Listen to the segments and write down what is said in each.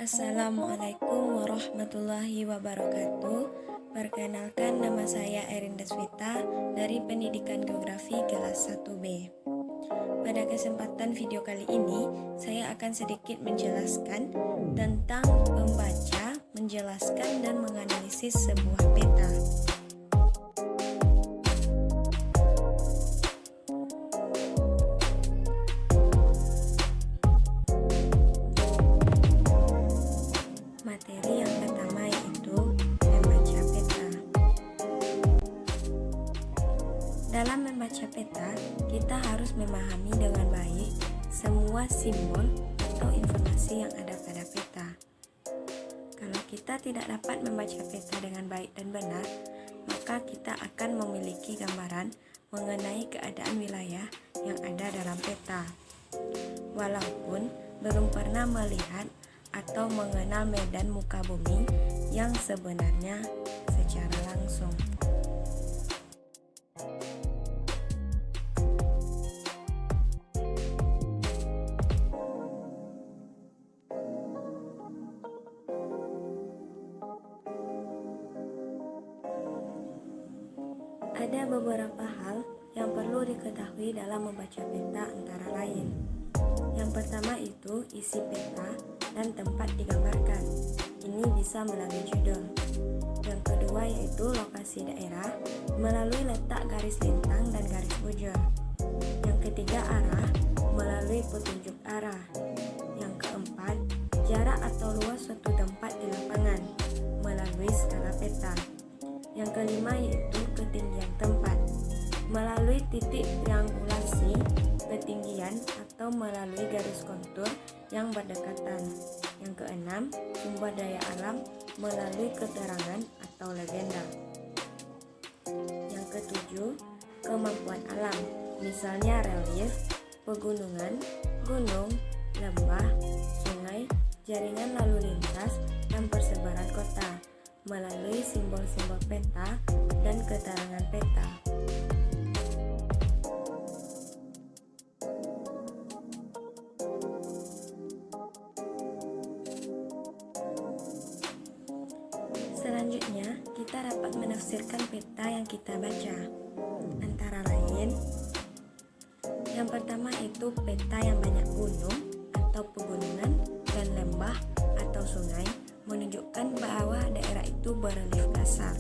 Assalamualaikum warahmatullahi wabarakatuh. Perkenalkan, nama saya Erin Deswita dari Pendidikan Geografi kelas 1B. Pada kesempatan video kali ini, saya akan sedikit menjelaskan tentang membaca, menjelaskan, dan menganalisis sebuah peta. Materi yang pertama yaitu membaca peta. Dalam membaca peta, kita harus memahami dengan baik semua simbol atau informasi yang ada pada peta. Kalau kita tidak dapat membaca peta dengan baik dan benar, maka kita akan memiliki gambaran mengenai keadaan wilayah yang ada dalam peta, walaupun belum pernah melihat atau mengenal medan muka bumi yang sebenarnya secara langsung. Ada beberapa hal yang perlu diketahui dalam membaca peta, antara lain: yang pertama itu isi peta dan tempat digambarkan. Ini bisa melalui judul. Yang kedua yaitu lokasi daerah melalui letak garis lintang dan garis bujur. Yang ketiga arah melalui petunjuk arah. Yang keempat, jarak atau luas suatu tempat di lapangan melalui skala peta. Yang kelima yaitu ketinggian tempat melalui titik triangulasi ketinggian atau melalui garis kontur yang berdekatan. Yang keenam, sumber daya alam melalui keterangan atau legenda. Yang ketujuh, kemampuan alam, misalnya relief, pegunungan, gunung, lembah, sungai, jaringan lalu lintas, dan persebaran kota melalui simbol-simbol peta dan keterangan peta. Selanjutnya, kita dapat menafsirkan peta yang kita baca. Antara lain, yang pertama itu peta yang banyak gunung atau pegunungan dan lembah atau sungai menunjukkan bahwa daerah itu berelief dasar.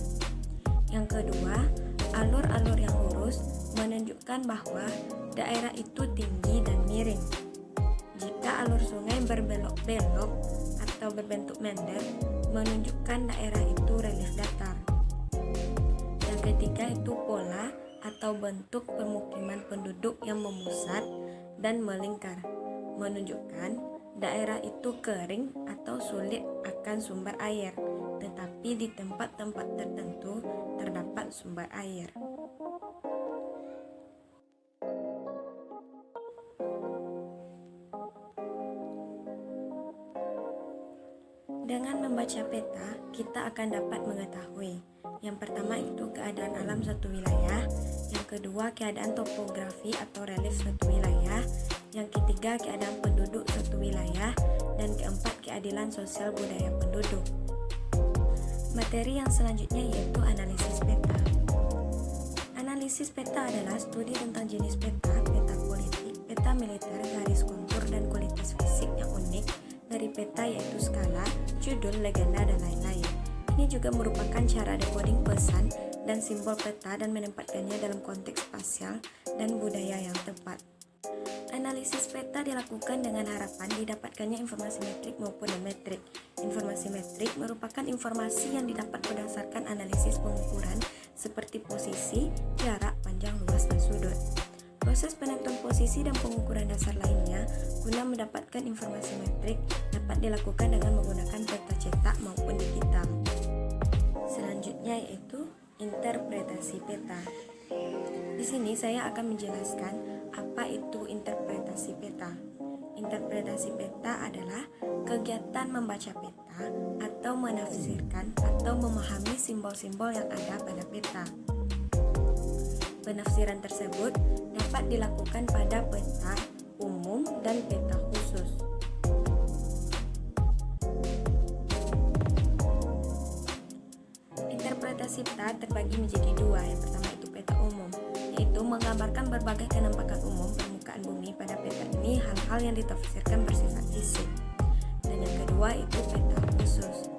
Yang kedua, alur-alur yang lurus menunjukkan bahwa daerah itu tinggi dan miring. Jika alur sungai berbelok-belok atau berbentuk meander, menunjukkan daerah itu relief datar. Yang ketiga itu pola atau bentuk pemukiman penduduk yang memusat dan melingkar, menunjukkan daerah itu kering atau sulit akan sumber air, tetapi di tempat-tempat tertentu terdapat sumber air. Dengan membaca peta, kita akan dapat mengetahui yang pertama itu keadaan alam suatu wilayah, yang kedua keadaan topografi atau relief suatu wilayah, yang ketiga keadaan penduduk suatu wilayah, dan keempat keadilan sosial budaya penduduk. Materi yang selanjutnya yaitu analisis peta. Analisis peta adalah studi tentang jenis peta, peta politik, peta militer, garis kontur, dan kualitas fisik yang unik dari peta yaitu skala, judul, legenda, dan lain-lain. Ini juga merupakan cara decoding pesan dan simbol peta dan menempatkannya dalam konteks spasial dan budaya yang tepat. Analisis peta dilakukan dengan harapan didapatkannya informasi metrik maupun non-metrik. Informasi metrik merupakan informasi yang didapat berdasarkan analisis pengukuran seperti posisi, jarak, panjang, luas, dan sudut. Proses penentuan posisi dan pengukuran dasar lainnya guna mendapatkan informasi metrik dapat dilakukan dengan menggunakan peta cetak maupun digital. Selanjutnya yaitu interpretasi peta. Di sini saya akan menjelaskan apa itu interpretasi peta. Interpretasi peta adalah kegiatan membaca peta atau menafsirkan atau memahami simbol-simbol yang ada pada peta. Penafsiran tersebut dapat dilakukan pada peta umum dan peta khusus. Orientasi peta terbagi menjadi dua. Yang pertama itu peta umum, yaitu menggambarkan berbagai kenampakan umum permukaan bumi. Pada peta ini hal-hal yang ditafsirkan bersifat fisik. Dan yang kedua itu peta khusus,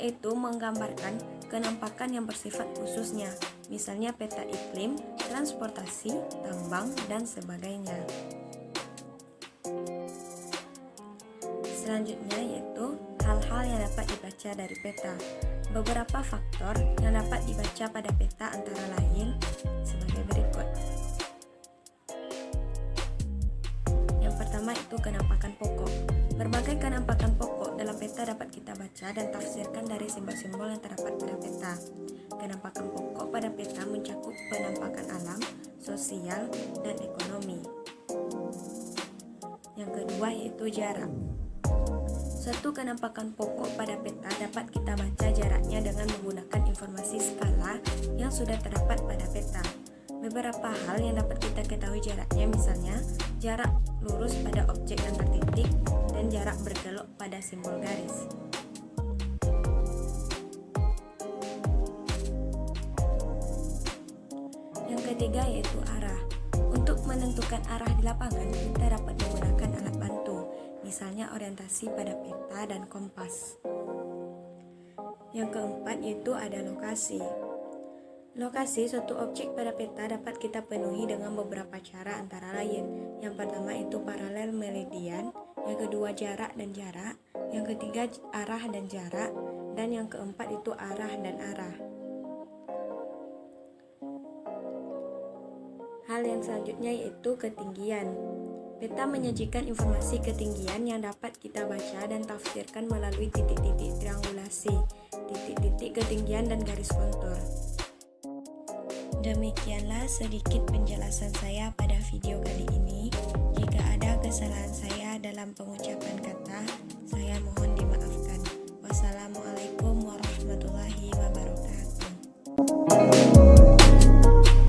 yaitu menggambarkan kenampakan yang bersifat khususnya, misalnya peta iklim, transportasi, tambang, dan sebagainya. Selanjutnya yaitu hal-hal yang dapat dibaca dari peta. Beberapa faktor yang dapat dibaca pada peta antara lain sebagai berikut. Yang pertama itu kenampakan pokok. Berbagai kenampakan pokok dalam peta dapat kita baca dan tafsirkan dari simbol-simbol yang terdapat pada peta. Kenampakan pokok pada peta mencakup penampakan alam, sosial, dan ekonomi. Yang kedua yaitu jarak. Suatu kenampakan pokok pada peta dapat kita baca jaraknya dengan menggunakan informasi skala yang sudah terdapat pada peta. Beberapa hal yang dapat kita ketahui jaraknya, misalnya jarak lurus pada objek yang tertitik dan jarak bergelok pada simbol garis. Yang ketiga yaitu arah. Untuk menentukan arah di lapangan, kita dapat menggunakan alat bantu, misalnya orientasi pada peta dan kompas. Yang keempat yaitu ada lokasi. Lokasi suatu objek pada peta dapat kita penuhi dengan beberapa cara antara lain. Yang pertama itu paralel meridian, yang kedua jarak dan jarak, yang ketiga arah dan jarak, dan yang keempat itu arah dan arah. Hal yang selanjutnya yaitu ketinggian. Peta menyajikan informasi ketinggian yang dapat kita baca dan tafsirkan melalui titik-titik triangulasi, titik-titik ketinggian dan garis kontur. Demikianlah sedikit penjelasan saya pada video kali ini. Jika ada kesalahan saya dalam pengucapan kata, saya mohon dimaafkan. Wassalamualaikum.